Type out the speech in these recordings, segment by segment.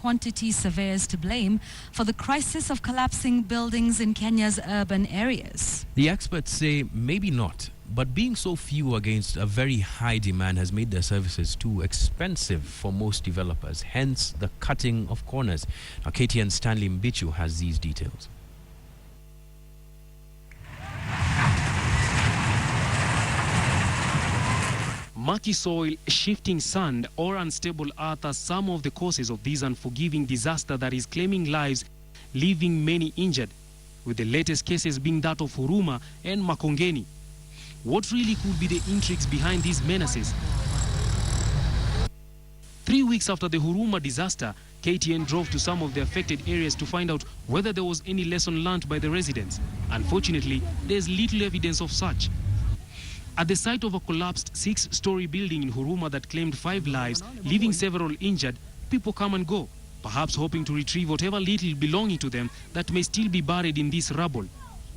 quantity surveyors to blame for the crisis of collapsing buildings in Kenya's urban areas. The experts say maybe not, but being so few against a very high demand has made their services too expensive for most developers, hence the cutting of corners. Now, KTN Stanley Mbichu has these details. Murky soil, shifting sand, or unstable earth are some of the causes of this unforgiving disaster that is claiming lives, leaving many injured, with the latest cases being that of Huruma and Makongeni. What really could be the intrigues behind these menaces? 3 weeks after the Huruma disaster, KTN drove to some of the affected areas to find out whether there was any lesson learned by the residents. Unfortunately, there's little evidence of such. At the site of a collapsed 6-story building in Huruma that claimed 5 lives, leaving several injured, people come and go, perhaps hoping to retrieve whatever little belonging to them that may still be buried in this rubble.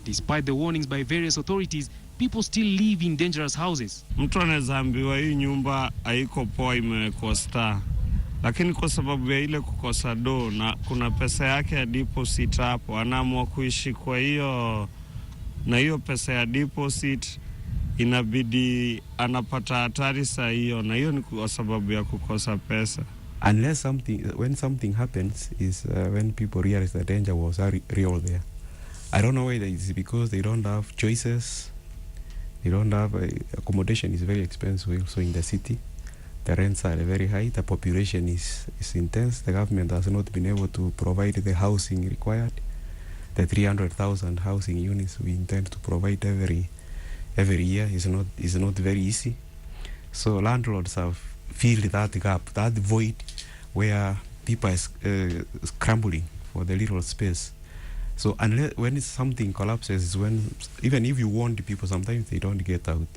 Despite the warnings by various authorities, people still live in dangerous houses. Mtu anaweza ambiwa hii nyumba haiko poa, imewekwa star, lakini kwa sababu ya ile kukosa do na kuna pesa yake ya deposit hapo, anaamua kuishi kwa hiyo, na hiyo pesa ya deposit inabidi anapata hatari saa hiyo, na hiyo ni kwa sababu ya kukosa pesa. Unless when something happens is when people realize the danger was real there. I don't know whether it's because they don't have choices, they don't have accommodation is very expensive also in the city. The rents are very high, the population is intense, the government has not been able to provide the housing required. The 300,000 housing units we intend to provide every year is not very easy. So landlords have filled that gap, that void where people are scrambling for the little space. So unless when something collapses is when, even if you warn the people, sometimes they don't get out.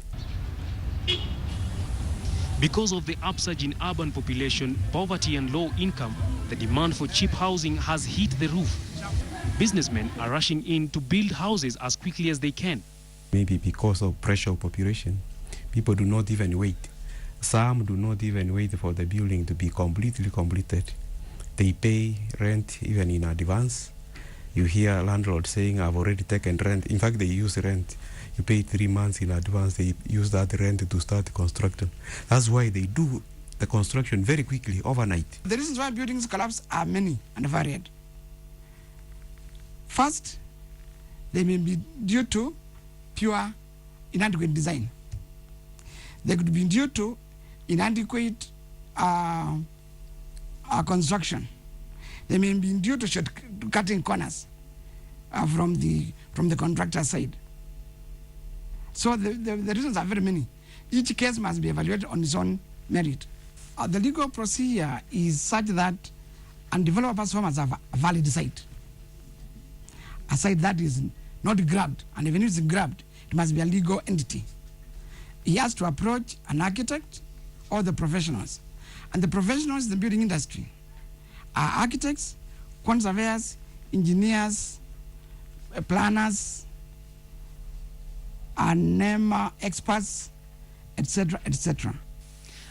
Because of the upsurge in urban population, poverty and low income, the demand for cheap housing has hit the roof. Businessmen are rushing in to build houses as quickly as they can. Maybe because of pressure of population, people do not even wait. Some do not even wait for the building to be completely completed. They pay rent even in advance. You hear landlords saying, I've already taken rent. In fact, they use rent. You pay 3 months in advance. They use that rent to start construction. That's why they do the construction very quickly, overnight. The reasons why buildings collapse are many and varied. First, they may be due to pure inadequate design. They could be due to inadequate construction. They may be due to cutting corners from the contractor side. So the reasons are very many. Each case must be evaluated on its own merit. The legal procedure is such that a developer's home has a valid site. A site that is not grabbed, and even if it's grabbed, it must be a legal entity. He has to approach an architect or the professionals. And the professionals in the building industry are architects, quantity surveyors, engineers, planners, and NEMA experts, etc., etc.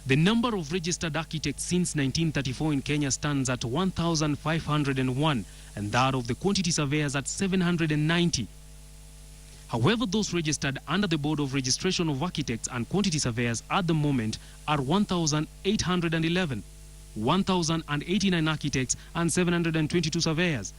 The number of registered architects since 1934 in Kenya stands at 1,501, and that of the quantity surveyors at 790. However, those registered under the Board of Registration of Architects and Quantity Surveyors at the moment are 1,811, 1,089 architects and 722 surveyors.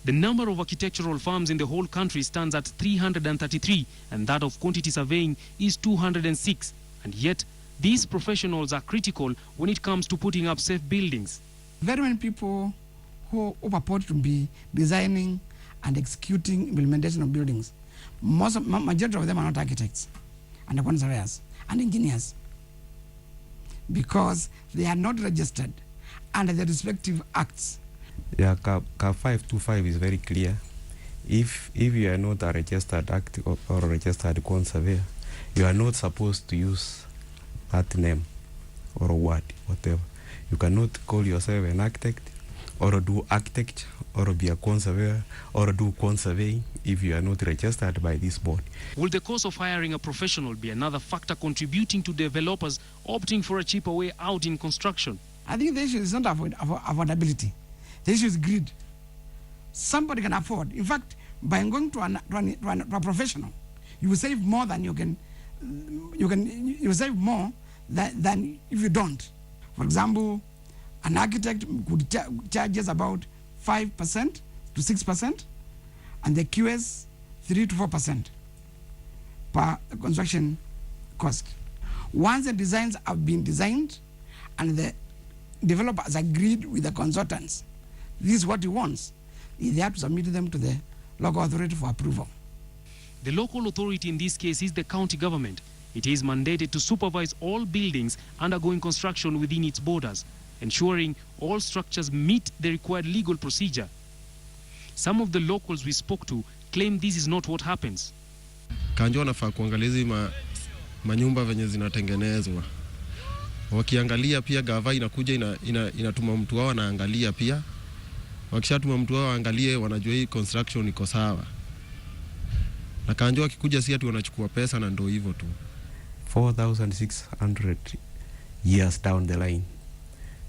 The number of architectural firms in the whole country stands at 333, and that of quantity surveying is 206. And yet, these professionals are critical when it comes to putting up safe buildings. Very many people who purport to be designing and executing implementation of buildings, majority of them are not architects and quantity surveyors and engineers, because they are not registered under the respective acts. Yeah, CAP 525 is very clear. If you are not a registered architect or a registered quantity surveyor, you are not supposed to use that name or a word, whatever. You cannot call yourself an architect or do architecture or be a quantity surveyor or do quantity surveying if you are not registered by this board. Will the cost of hiring a professional be another factor contributing to developers opting for a cheaper way out in construction? I think the issue is not affordability. The issue is greed. Somebody can afford. In fact, by going to a professional, you will save more than you save more than if you don't. For example, an architect could charges about 5% to 6%, and the QS 3 to 4% per construction cost. Once the designs have been designed and the developer has agreed with the consultants, this is what he wants, they have to submit them to the local authority for approval. The local authority in this case is the county government. It is mandated to supervise all buildings undergoing construction within its borders, ensuring all structures meet the required legal procedure. Some of the locals we spoke to claim this is not what happens. Kanjo wanafaa kuangalia hizi manyumba venye zinatengenezwa. Wakiangalia pia gava inakuja inatuma mtu wao anaangalia pia. Wakishatuma mtu wao angalie, wanajua hii construction iko sawa. Na Kanjo akikuja si ati wanachukua pesa na ndio hivyo tu. 4,600 years down the line,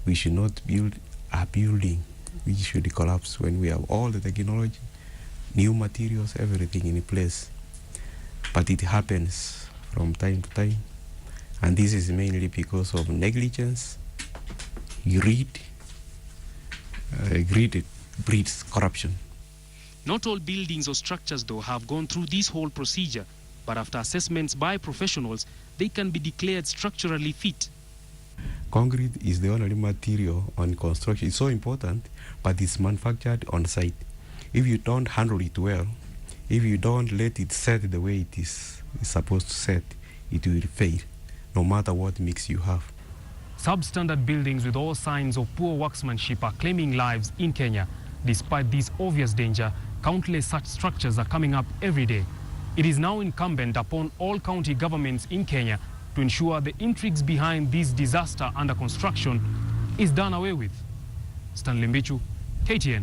we should not build a building which should collapse when we have all the technology, new materials, everything in place. But it happens from time to time, and this is mainly because of negligence, greed. Greed breeds corruption. Not all buildings or structures, though, have gone through this whole procedure, but after assessments by professionals, they can be declared structurally fit. Concrete is the only material on construction. It's so important, but it's manufactured on site. If you don't handle it well, if you don't let it set the way it is supposed to set, it will fail, no matter what mix you have. Substandard buildings with all signs of poor workmanship are claiming lives in Kenya. Despite this obvious danger, countless such structures are coming up every day. It is now incumbent upon all county governments in Kenya to ensure the intrigues behind this disaster under construction is done away with. Stanley Mbichu, KTN.